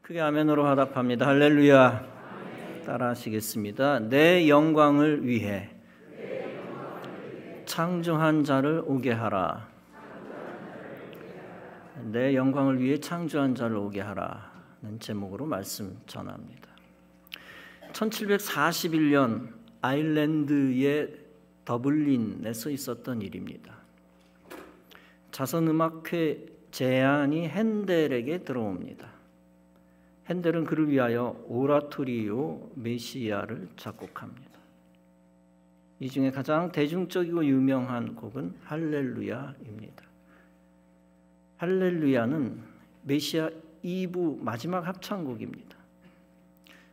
크게 아멘으로 화답합니다. 할렐루야. 따라 하시겠습니다. 내 영광을 위해 창조한 자를 오게 하라. 내 영광을 위해 창조한 자를 오게 하라는 제목으로 말씀 전합니다. 1741년 아일랜드의 더블린에서 있었던 일입니다. 자선음악회 제안이 핸델에게 들어옵니다. 핸델은 그를 위하여 오라토리오 메시아를 작곡합니다. 이 중에 가장 대중적이고 유명한 곡은 할렐루야입니다. 할렐루야는 메시아 2부 마지막 합창곡입니다.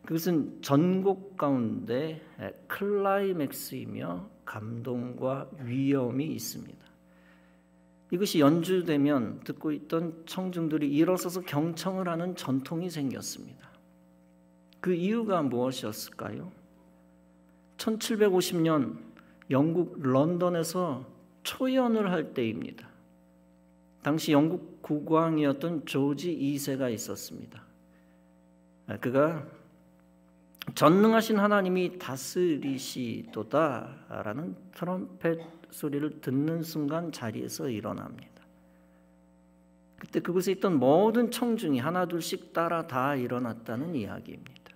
그것은 전곡 가운데 클라이맥스이며 감동과 위엄이 있습니다. 이것이 연주되면 듣고 있던 청중들이 일어서서 경청을 하는 전통이 생겼습니다. 그 이유가 무엇이었을까요? 1750년 영국 런던에서 초연을 할 때입니다. 당시 영국 국왕이었던 조지 2세가 있었습니다. 그가 전능하신 하나님이 다스리시도다라는 트럼펫 소리를 듣는 순간 자리에서 일어납니다. 그때 그곳에 있던 모든 청중이 하나둘씩 따라 다 일어났다는 이야기입니다.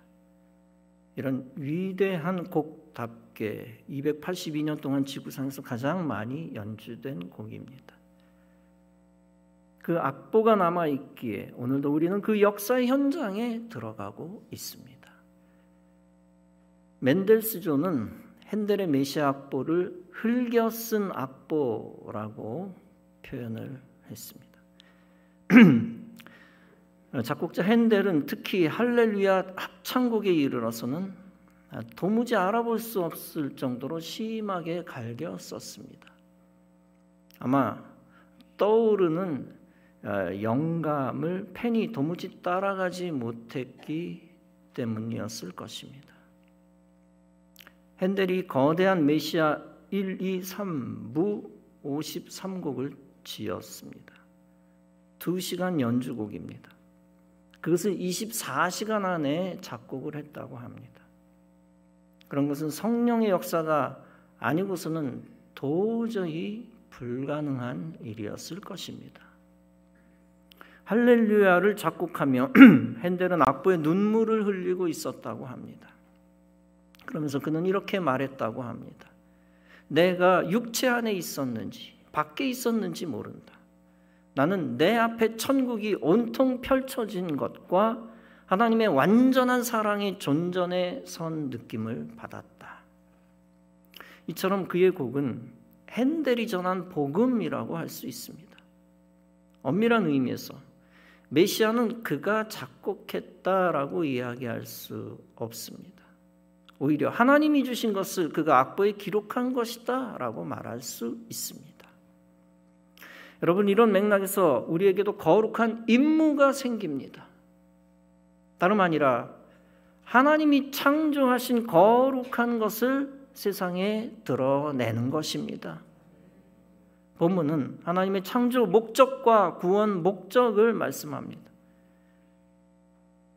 이런 위대한 곡답게 282년 동안 지구상에서 가장 많이 연주된 곡입니다. 그 악보가 남아있기에 오늘도 우리는 그 역사의 현장에 들어가고 있습니다. 멘델스존은 핸델의 메시아 악보를 흘겨 쓴 악보라고 표현을 했습니다. 작곡자 핸델은 특히 할렐루야 합창곡에 이르러서는 도무지 알아볼 수 없을 정도로 심하게 갈겨 썼습니다. 아마 떠오르는 영감을 펜이 도무지 따라가지 못했기 때문이었을 것입니다. 핸델이 거대한 메시아 1, 2, 3부 53곡을 지었습니다. 2시간 연주곡입니다. 그것을 24시간 안에 작곡을 했다고 합니다. 그런 것은 성령의 역사가 아니고서는 도저히 불가능한 일이었을 것입니다. 할렐루야를 작곡하며 핸델은 악보에 눈물을 흘리고 있었다고 합니다. 그러면서 그는 이렇게 말했다고 합니다. 내가 육체 안에 있었는지 밖에 있었는지 모른다. 나는 내 앞에 천국이 온통 펼쳐진 것과 하나님의 완전한 사랑의 존전에 선 느낌을 받았다. 이처럼 그의 곡은 핸델이 전한 복음이라고 할 수 있습니다. 엄밀한 의미에서 메시아는 그가 작곡했다라고 이야기할 수 없습니다. 오히려 하나님이 주신 것을 그가 악보에 기록한 것이다 라고 말할 수 있습니다. 여러분, 이런 맥락에서 우리에게도 거룩한 임무가 생깁니다. 다름 아니라 하나님이 창조하신 거룩한 것을 세상에 드러내는 것입니다. 본문은 하나님의 창조 목적과 구원 목적을 말씀합니다.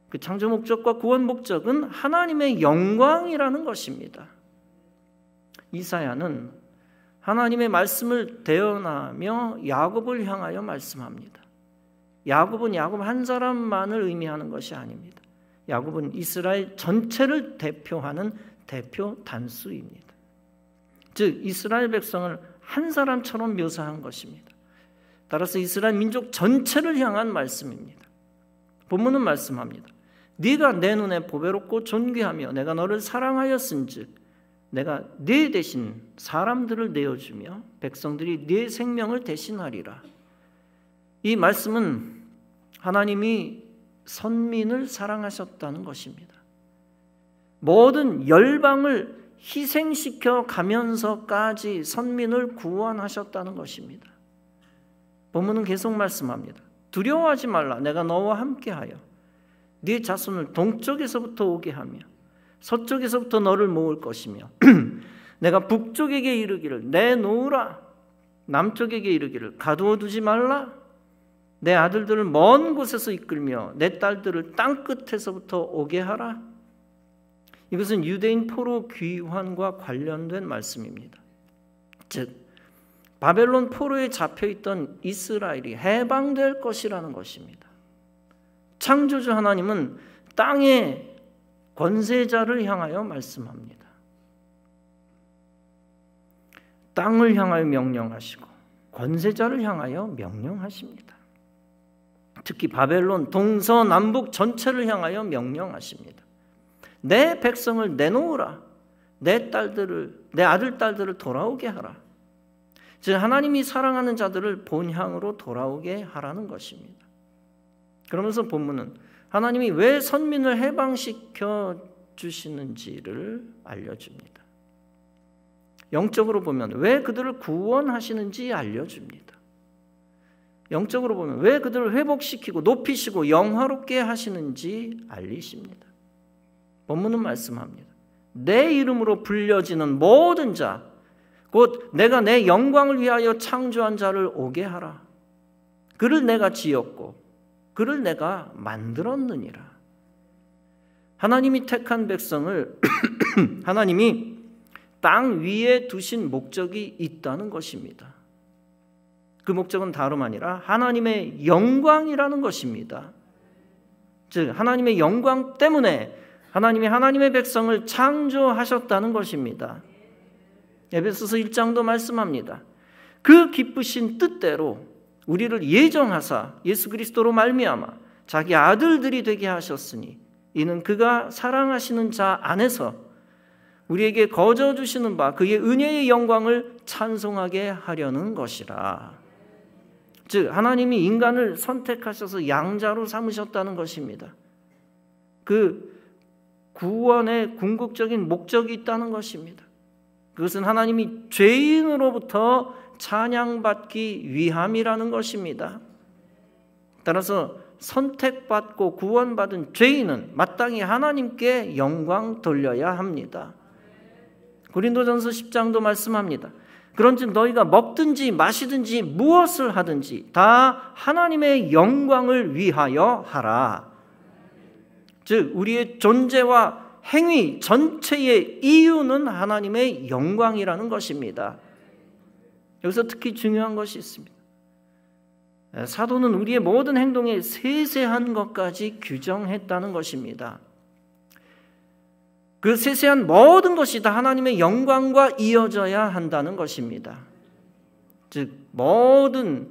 그 창조 목적과 구원 목적은 하나님의 영광이라는 것입니다. 이사야는 하나님의 말씀을 대언하며 야곱을 향하여 말씀합니다. 야곱 한 사람만을 의미하는 것이 아닙니다. 야곱은 이스라엘 전체를 대표하는 대표 단수입니다. 즉 이스라엘 백성을 한 사람처럼 묘사한 것입니다. 따라서 이스라엘 민족 전체를 향한 말씀입니다. 본문은 말씀합니다. 네가 내 눈에 보배롭고 존귀하며 내가 너를 사랑하였은즉 내가 네 대신 사람들을 내어주며 백성들이 네 생명을 대신하리라. 이 말씀은 하나님이 선민을 사랑하셨다는 것입니다. 모든 열방을 희생시켜 가면서까지 선민을 구원하셨다는 것입니다. 본문은 계속 말씀합니다. 두려워하지 말라. 내가 너와 함께하여 네 자손을 동쪽에서부터 오게 하며 서쪽에서부터 너를 모을 것이며 내가 북쪽에게 이르기를 내놓으라, 남쪽에게 이르기를 가두어 두지 말라. 내 아들들을 먼 곳에서 이끌며 내 딸들을 땅 끝에서부터 오게 하라. 이것은 유대인 포로 귀환과 관련된 말씀입니다. 즉 바벨론 포로에 잡혀있던 이스라엘이 해방될 것이라는 것입니다. 창조주 하나님은 땅의 권세자를 향하여 말씀합니다. 땅을 향하여 명령하시고 권세자를 향하여 명령하십니다. 특히 바벨론 동서남북 전체를 향하여 명령하십니다. 내 백성을 내놓으라. 내 아들 딸들을 돌아오게 하라. 즉 하나님이 사랑하는 자들을 본향으로 돌아오게 하라는 것입니다. 그러면서 본문은 하나님이 왜 선민을 해방시켜 주시는지를 알려줍니다. 영적으로 보면 왜 그들을 구원하시는지 알려줍니다. 영적으로 보면 왜 그들을 회복시키고 높이시고 영화롭게 하시는지 알리십니다. 본문은 말씀합니다. 내 이름으로 불려지는 모든 자, 곧 내가 내 영광을 위하여 창조한 자를 오게 하라. 그를 내가 지었고 그를 내가 만들었느니라. 하나님이 택한 백성을 하나님이 땅 위에 두신 목적이 있다는 것입니다. 그 목적은 다름 아니라 하나님의 영광이라는 것입니다. 즉 하나님의 영광 때문에 하나님이 하나님의 백성을 창조하셨다는 것입니다. 에베소서 1장도 말씀합니다. 그 기쁘신 뜻대로 우리를 예정하사 예수 그리스도로 말미암아 자기 아들들이 되게 하셨으니 이는 그가 사랑하시는 자 안에서 우리에게 거저 주시는 바 그의 은혜의 영광을 찬송하게 하려는 것이라. 즉 하나님이 인간을 선택하셔서 양자로 삼으셨다는 것입니다. 그 구원의 궁극적인 목적이 있다는 것입니다. 그것은 하나님이 죄인으로부터 찬양받기 위함이라는 것입니다. 따라서 선택받고 구원받은 죄인은 마땅히 하나님께 영광 돌려야 합니다. 고린도전서 10장도 말씀합니다. 그런즉 너희가 먹든지 마시든지 무엇을 하든지 다 하나님의 영광을 위하여 하라. 즉 우리의 존재와 행위 전체의 이유는 하나님의 영광이라는 것입니다. 여기서 특히 중요한 것이 있습니다. 사도는 우리의 모든 행동에 세세한 것까지 규정했다는 것입니다. 그 세세한 모든 것이 다 하나님의 영광과 이어져야 한다는 것입니다. 즉 모든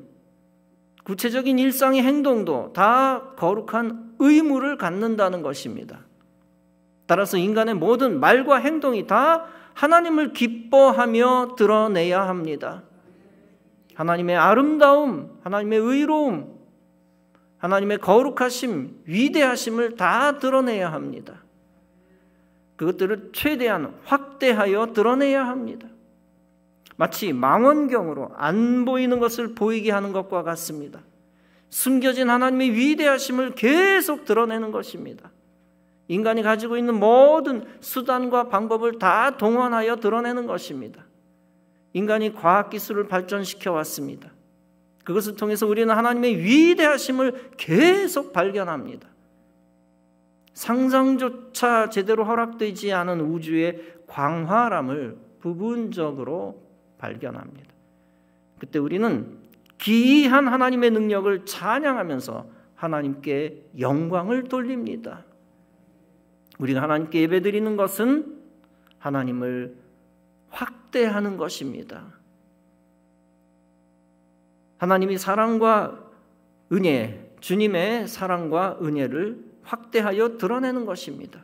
구체적인 일상의 행동도 다 거룩한 의무를 갖는다는 것입니다. 따라서 인간의 모든 말과 행동이 다 하나님을 기뻐하며 드러내야 합니다. 하나님의 아름다움, 하나님의 의로움, 하나님의 거룩하심, 위대하심을 다 드러내야 합니다. 그것들을 최대한 확대하여 드러내야 합니다. 마치 망원경으로 안 보이는 것을 보이게 하는 것과 같습니다. 숨겨진 하나님의 위대하심을 계속 드러내는 것입니다. 인간이 가지고 있는 모든 수단과 방법을 다 동원하여 드러내는 것입니다. 인간이 과학기술을 발전시켜 왔습니다. 그것을 통해서 우리는 하나님의 위대하심을 계속 발견합니다. 상상조차 제대로 허락되지 않은 우주의 광활함을 부분적으로 발견합니다. 그때 우리는 기이한 하나님의 능력을 찬양하면서 하나님께 영광을 돌립니다. 우리가 하나님께 예배드리는 것은 하나님을 확대하는 것입니다. 하나님이 사랑과 은혜, 주님의 사랑과 은혜를 확대하여 드러내는 것입니다.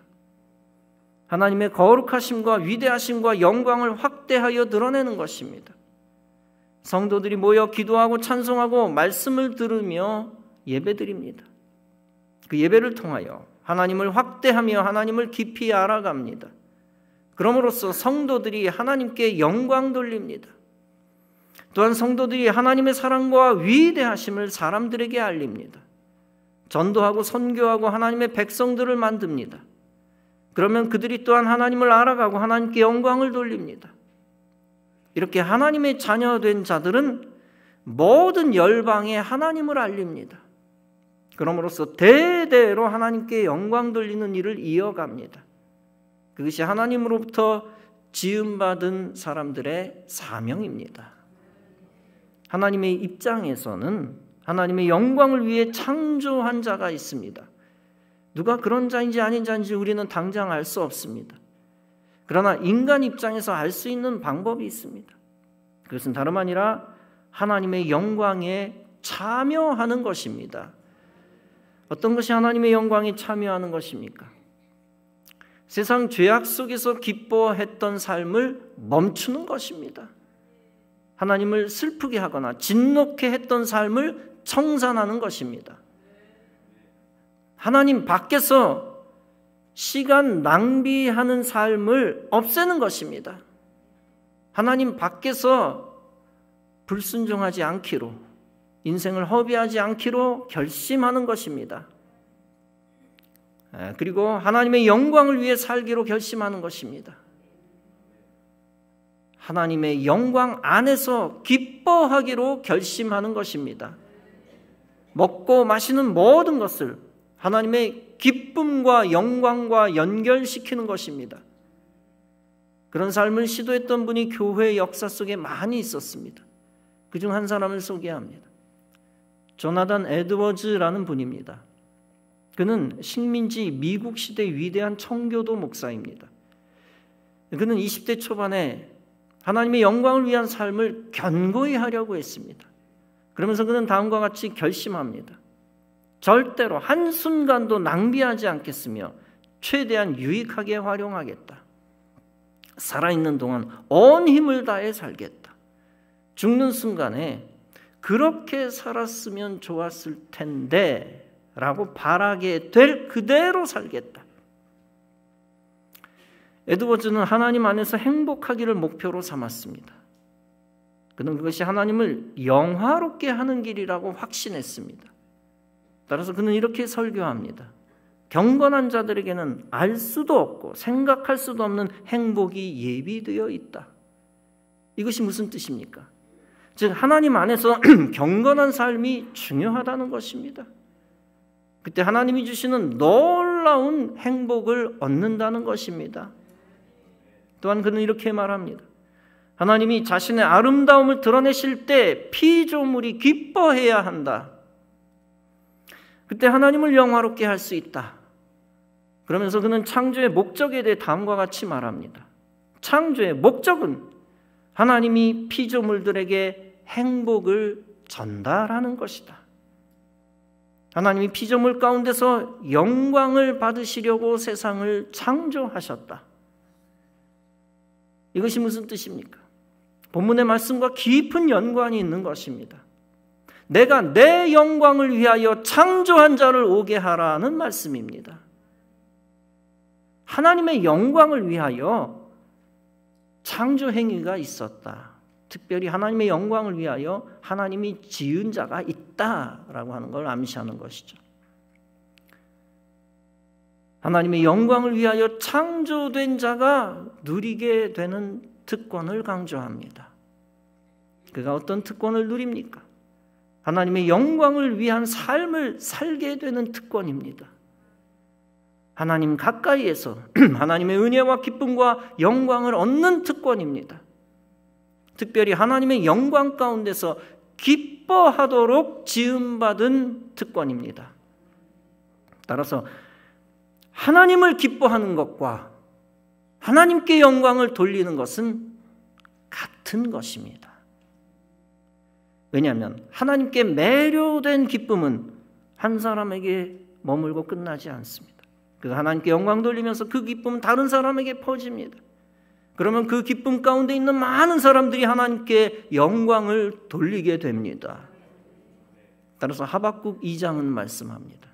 하나님의 거룩하심과 위대하심과 영광을 확대하여 드러내는 것입니다. 성도들이 모여 기도하고 찬송하고 말씀을 들으며 예배드립니다. 그 예배를 통하여 하나님을 확대하며 하나님을 깊이 알아갑니다. 그럼으로써 성도들이 하나님께 영광 돌립니다. 또한 성도들이 하나님의 사랑과 위대하심을 사람들에게 알립니다. 전도하고 선교하고 하나님의 백성들을 만듭니다. 그러면 그들이 또한 하나님을 알아가고 하나님께 영광을 돌립니다. 이렇게 하나님의 자녀된 자들은 모든 열방에 하나님을 알립니다. 그러므로써 대대로 하나님께 영광 돌리는 일을 이어갑니다. 그것이 하나님으로부터 지음받은 사람들의 사명입니다. 하나님의 입장에서는 하나님의 영광을 위해 창조한 자가 있습니다. 누가 그런 자인지 아닌 자인지 우리는 당장 알 수 없습니다. 그러나 인간 입장에서 알 수 있는 방법이 있습니다. 그것은 다름 아니라 하나님의 영광에 참여하는 것입니다. 어떤 것이 하나님의 영광에 참여하는 것입니까? 세상 죄악 속에서 기뻐했던 삶을 멈추는 것입니다. 하나님을 슬프게 하거나 진노케 했던 삶을 청산하는 것입니다. 하나님 밖에서 시간 낭비하는 삶을 없애는 것입니다. 하나님 밖에서 불순종하지 않기로, 인생을 허비하지 않기로 결심하는 것입니다. 그리고 하나님의 영광을 위해 살기로 결심하는 것입니다. 하나님의 영광 안에서 기뻐하기로 결심하는 것입니다. 먹고 마시는 모든 것을 하나님의 기쁨과 영광과 연결시키는 것입니다. 그런 삶을 시도했던 분이 교회 역사 속에 많이 있었습니다. 그중 한 사람을 소개합니다. 조나단 에드워즈라는 분입니다. 그는 식민지 미국 시대 위대한 청교도 목사입니다. 그는 20대 초반에 하나님의 영광을 위한 삶을 견고히 하려고 했습니다. 그러면서 그는 다음과 같이 결심합니다. 절대로 한순간도 낭비하지 않겠으며 최대한 유익하게 활용하겠다. 살아있는 동안 온 힘을 다해 살겠다. 죽는 순간에 그렇게 살았으면 좋았을 텐데 라고 바라게 될 그대로 살겠다. 에드워즈는 하나님 안에서 행복하기를 목표로 삼았습니다. 그는 그것이 하나님을 영화롭게 하는 길이라고 확신했습니다. 따라서 그는 이렇게 설교합니다. 경건한 자들에게는 알 수도 없고 생각할 수도 없는 행복이 예비되어 있다. 이것이 무슨 뜻입니까? 즉 하나님 안에서 경건한 삶이 중요하다는 것입니다. 그때 하나님이 주시는 놀라운 행복을 얻는다는 것입니다. 또한 그는 이렇게 말합니다. 하나님이 자신의 아름다움을 드러내실 때 피조물이 기뻐해야 한다. 그때 하나님을 영화롭게 할 수 있다. 그러면서 그는 창조의 목적에 대해 다음과 같이 말합니다. 창조의 목적은 하나님이 피조물들에게 행복을 전달하는 것이다. 하나님이 피조물 가운데서 영광을 받으시려고 세상을 창조하셨다. 이것이 무슨 뜻입니까? 본문의 말씀과 깊은 연관이 있는 것입니다. 내가 내 영광을 위하여 창조한 자를 오게 하라는 말씀입니다. 하나님의 영광을 위하여 창조 행위가 있었다. 특별히 하나님의 영광을 위하여 하나님이 지은 자가 있다라고 하는 걸 암시하는 것이죠. 하나님의 영광을 위하여 창조된 자가 누리게 되는 특권을 강조합니다. 그가 어떤 특권을 누립니까? 하나님의 영광을 위한 삶을 살게 되는 특권입니다. 하나님 가까이에서 하나님의 은혜와 기쁨과 영광을 얻는 특권입니다. 특별히 하나님의 영광 가운데서 기뻐하도록 지음받은 특권입니다. 따라서 하나님을 기뻐하는 것과 하나님께 영광을 돌리는 것은 같은 것입니다. 왜냐하면 하나님께 매료된 기쁨은 한 사람에게 머물고 끝나지 않습니다. 그 하나님께 영광 돌리면서 그 기쁨은 다른 사람에게 퍼집니다. 그러면 그 기쁨 가운데 있는 많은 사람들이 하나님께 영광을 돌리게 됩니다. 따라서 하박국 2장은 말씀합니다.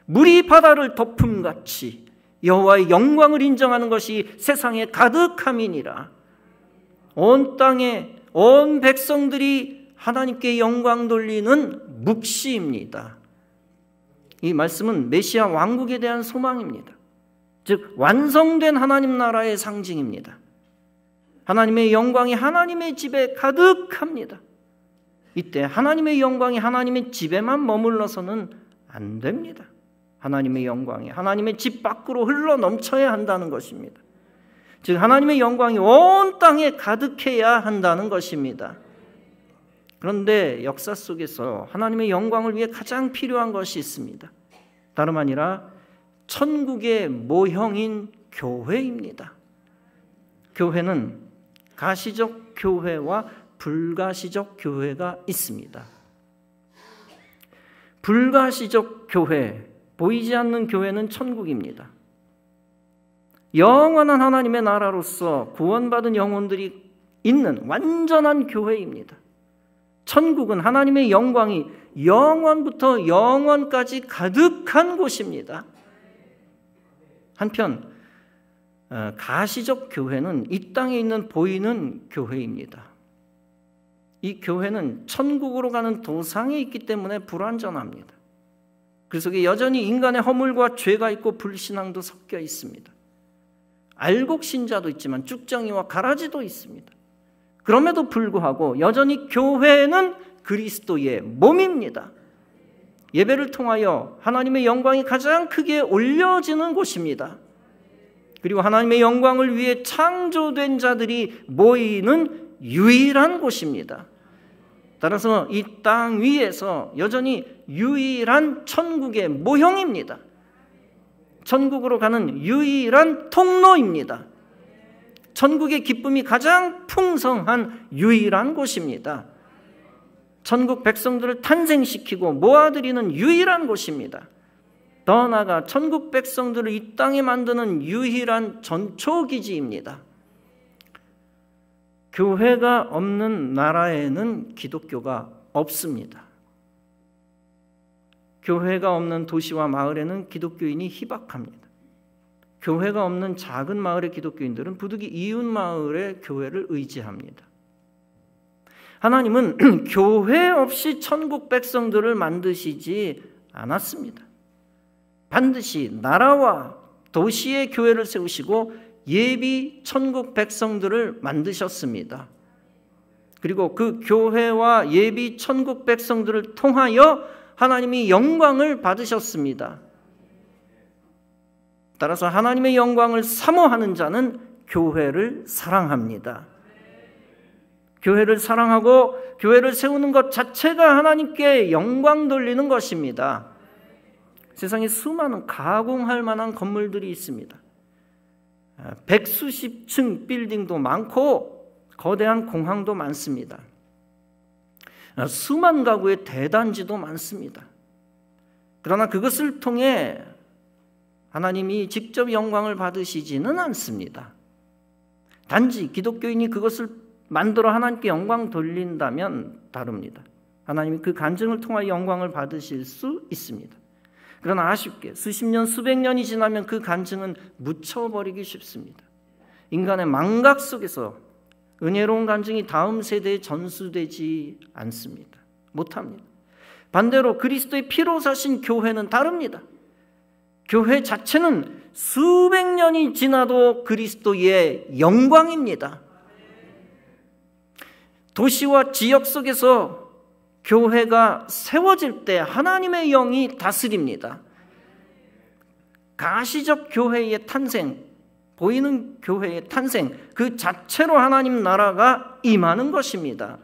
물이 바다를 덮음같이 여호와의 영광을 인정하는 것이 세상에 가득함이니라. 온 땅에 온 백성들이 하나님께 영광 돌리는 묵시입니다. 이 말씀은 메시아 왕국에 대한 소망입니다. 즉 완성된 하나님 나라의 상징입니다. 하나님의 영광이 하나님의 집에 가득합니다. 이때 하나님의 영광이 하나님의 집에만 머물러서는 안 됩니다. 하나님의 영광이 하나님의 집 밖으로 흘러 넘쳐야 한다는 것입니다. 즉 하나님의 영광이 온 땅에 가득해야 한다는 것입니다. 그런데 역사 속에서 하나님의 영광을 위해 가장 필요한 것이 있습니다. 다름 아니라 천국의 모형인 교회입니다. 교회는 가시적 교회와 불가시적 교회가 있습니다. 불가시적 교회, 보이지 않는 교회는 천국입니다. 영원한 하나님의 나라로서 구원받은 영혼들이 있는 완전한 교회입니다. 천국은 하나님의 영광이 영원부터 영원까지 가득한 곳입니다. 한편 가시적 교회는 이 땅에 있는 보이는 교회입니다. 이 교회는 천국으로 가는 도상에 있기 때문에 불완전합니다. 그 속에 여전히 인간의 허물과 죄가 있고 불신앙도 섞여 있습니다. 알곡 신자도 있지만 쭉정이와 가라지도 있습니다. 그럼에도 불구하고 여전히 교회는 그리스도의 몸입니다. 예배를 통하여 하나님의 영광이 가장 크게 올려지는 곳입니다. 그리고 하나님의 영광을 위해 창조된 자들이 모이는 유일한 곳입니다. 따라서 이 땅 위에서 여전히 유일한 천국의 모형입니다. 천국으로 가는 유일한 통로입니다. 천국의 기쁨이 가장 풍성한 유일한 곳입니다. 천국 백성들을 탄생시키고 모아들이는 유일한 곳입니다. 더 나아가 천국 백성들을 이 땅에 만드는 유일한 전초기지입니다. 교회가 없는 나라에는 기독교가 없습니다. 교회가 없는 도시와 마을에는 기독교인이 희박합니다. 교회가 없는 작은 마을의 기독교인들은 부득이 이웃 마을의 교회를 의지합니다. 하나님은 교회 없이 천국 백성들을 만드시지 않았습니다. 반드시 나라와 도시의 교회를 세우시고 예비 천국 백성들을 만드셨습니다. 그리고 그 교회와 예비 천국 백성들을 통하여 하나님이 영광을 받으셨습니다. 따라서 하나님의 영광을 사모하는 자는 교회를 사랑합니다. 교회를 사랑하고 교회를 세우는 것 자체가 하나님께 영광 돌리는 것입니다. 세상에 수많은 가공할 만한 건물들이 있습니다. 백수십 층 빌딩도 많고 거대한 공항도 많습니다. 수만 가구의 대단지도 많습니다. 그러나 그것을 통해 하나님이 직접 영광을 받으시지는 않습니다. 단지 기독교인이 그것을 만들어 하나님께 영광 돌린다면 다릅니다. 하나님이 그 간증을 통하여 영광을 받으실 수 있습니다. 그러나 아쉽게 수십 년, 수백 년이 지나면 그 간증은 묻혀버리기 쉽습니다. 인간의 망각 속에서 은혜로운 간증이 다음 세대에 전수되지 않습니다. 못합니다. 반대로 그리스도의 피로 사신 교회는 다릅니다. 교회 자체는 수백 년이 지나도 그리스도의 영광입니다. 도시와 지역 속에서 교회가 세워질 때 하나님의 영이 다스립니다. 가시적 교회의 탄생, 보이는 교회의 탄생, 그 자체로 하나님 나라가 임하는 것입니다.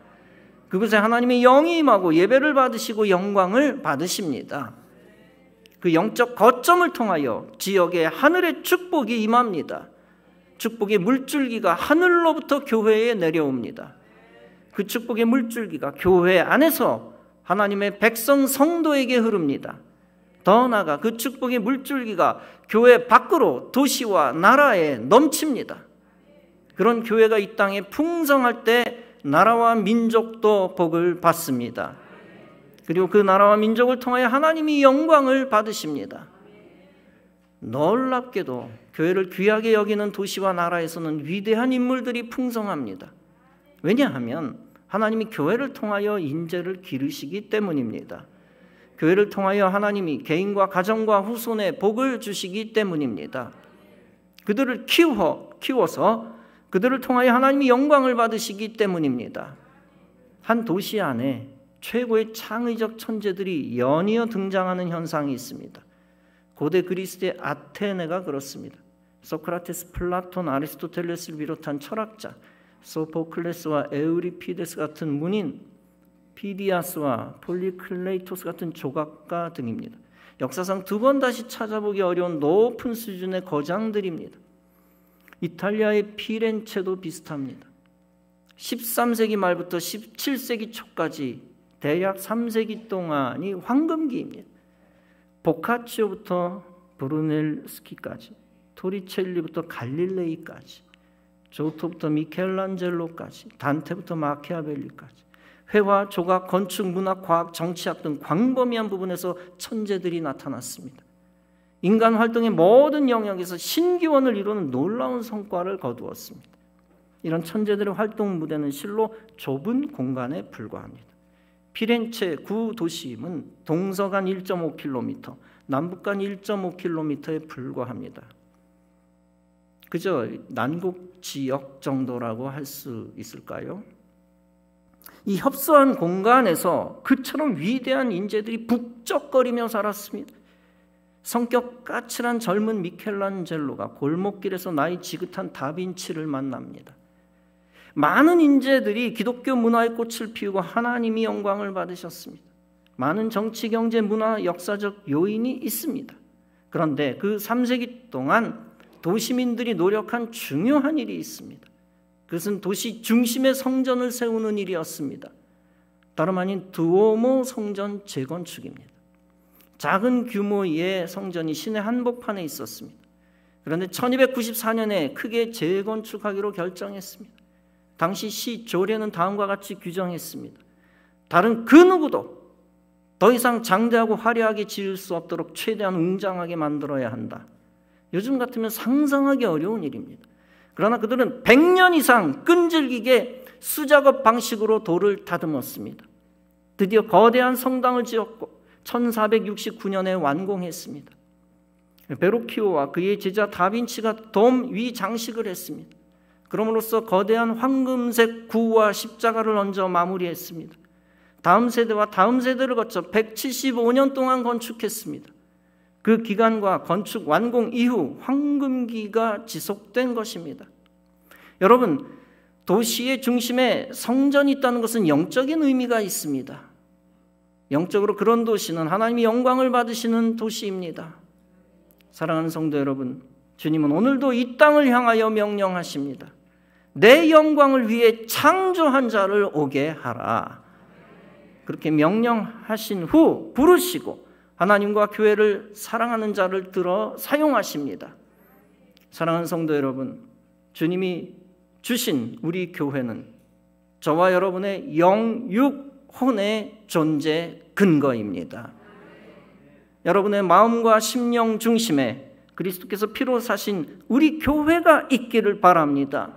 그곳에 하나님의 영이 임하고 예배를 받으시고 영광을 받으십니다. 그 영적 거점을 통하여 지역에 하늘의 축복이 임합니다. 축복의 물줄기가 하늘로부터 교회에 내려옵니다. 그 축복의 물줄기가 교회 안에서 하나님의 백성 성도에게 흐릅니다. 더 나아가 그 축복의 물줄기가 교회 밖으로 도시와 나라에 넘칩니다. 그런 교회가 이 땅에 풍성할 때 나라와 민족도 복을 받습니다. 그리고 그 나라와 민족을 통하여 하나님이 영광을 받으십니다. 놀랍게도 교회를 귀하게 여기는 도시와 나라에서는 위대한 인물들이 풍성합니다. 왜냐하면 하나님이 교회를 통하여 인재를 기르시기 때문입니다. 교회를 통하여 하나님이 개인과 가정과 후손에 복을 주시기 때문입니다. 그들을 키워서 그들을 통하여 하나님이 영광을 받으시기 때문입니다. 한 도시 안에 최고의 창의적 천재들이 연이어 등장하는 현상이 있습니다. 고대 그리스의 아테네가 그렇습니다. 소크라테스, 플라톤, 아리스토텔레스를 비롯한 철학자, 소포클레스와 에우리피데스 같은 문인, 피디아스와 폴리클레이토스 같은 조각가 등입니다. 역사상 두 번 다시 찾아보기 어려운 높은 수준의 거장들입니다. 이탈리아의 피렌체도 비슷합니다. 13세기 말부터 17세기 초까지 대략 3세기 동안이 황금기입니다. 보카치오부터 브루넬스키까지, 토리첼리부터 갈릴레이까지, 조토부터 미켈란젤로까지, 단테부터 마키아벨리까지 회화, 조각, 건축, 문학, 과학, 정치학 등 광범위한 부분에서 천재들이 나타났습니다. 인간 활동의 모든 영역에서 신기원을 이루는 놀라운 성과를 거두었습니다. 이런 천재들의 활동 무대는 실로 좁은 공간에 불과합니다. 피렌체 구도심은 동서간 1.5km, 남북간 1.5km에 불과합니다. 그저 난국 지역 정도라고 할 수 있을까요? 이 협소한 공간에서 그처럼 위대한 인재들이 북적거리며 살았습니다. 성격 까칠한 젊은 미켈란젤로가 골목길에서 나이 지긋한 다빈치를 만납니다. 많은 인재들이 기독교 문화의 꽃을 피우고 하나님이 영광을 받으셨습니다. 많은 정치, 경제, 문화, 역사적 요인이 있습니다. 그런데 그 3세기 동안 도시민들이 노력한 중요한 일이 있습니다. 그것은 도시 중심의 성전을 세우는 일이었습니다. 다름 아닌 두오모 성전 재건축입니다. 작은 규모의 성전이 시내 한복판에 있었습니다. 그런데 1294년에 크게 재건축하기로 결정했습니다. 당시 시 조례는 다음과 같이 규정했습니다. 다른 그 누구도 더 이상 장대하고 화려하게 지을 수 없도록 최대한 웅장하게 만들어야 한다. 요즘 같으면 상상하기 어려운 일입니다. 그러나 그들은 100년 이상 끈질기게 수작업 방식으로 돌을 다듬었습니다. 드디어 거대한 성당을 지었고 1469년에 완공했습니다. 베로키오와 그의 제자 다빈치가 돔 위 장식을 했습니다. 그럼으로써 거대한 황금색 구와 십자가를 얹어 마무리했습니다. 다음 세대와 다음 세대를 거쳐 175년 동안 건축했습니다. 그 기간과 건축 완공 이후 황금기가 지속된 것입니다. 여러분, 도시의 중심에 성전이 있다는 것은 영적인 의미가 있습니다. 영적으로 그런 도시는 하나님이 영광을 받으시는 도시입니다. 사랑하는 성도 여러분, 주님은 오늘도 이 땅을 향하여 명령하십니다. 내 영광을 위해 창조한 자를 오게 하라. 그렇게 명령하신 후 부르시고 하나님과 교회를 사랑하는 자를 들어 사용하십니다. 사랑하는 성도 여러분, 주님이 주신 우리 교회는 저와 여러분의 영육혼의 존재 근거입니다. 여러분의 마음과 심령 중심에 그리스도께서 피로 사신 우리 교회가 있기를 바랍니다.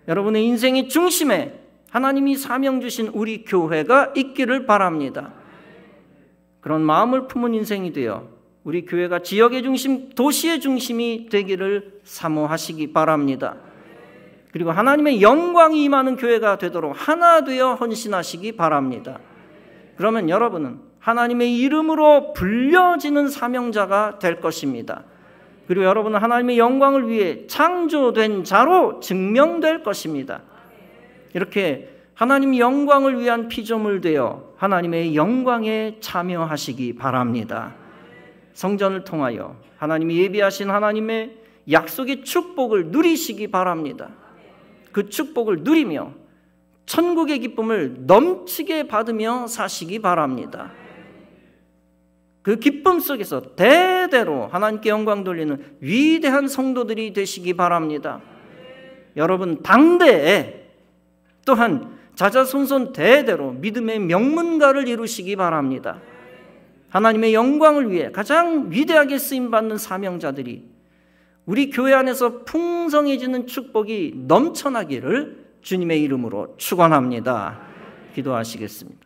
여러분의 인생의 중심에 하나님이 사명 주신 우리 교회가 있기를 바랍니다. 그런 마음을 품은 인생이 되어 우리 교회가 지역의 중심, 도시의 중심이 되기를 사모하시기 바랍니다. 그리고 하나님의 영광이 임하는 교회가 되도록 하나 되어 헌신하시기 바랍니다. 그러면 여러분은 하나님의 이름으로 불려지는 사명자가 될 것입니다. 그리고 여러분은 하나님의 영광을 위해 창조된 자로 증명될 것입니다. 이렇게 하나님 영광을 위한 피조물 되어 하나님의 영광에 참여하시기 바랍니다. 성전을 통하여 하나님이 예비하신 하나님의 약속의 축복을 누리시기 바랍니다. 그 축복을 누리며 천국의 기쁨을 넘치게 받으며 사시기 바랍니다. 그 기쁨 속에서 대대로 하나님께 영광 돌리는 위대한 성도들이 되시기 바랍니다. 여러분 당대에 또한 자자손손 대대로 믿음의 명문가를 이루시기 바랍니다. 하나님의 영광을 위해 가장 위대하게 쓰임받는 사명자들이 우리 교회 안에서 풍성해지는 축복이 넘쳐나기를 주님의 이름으로 축원합니다. 기도하시겠습니다.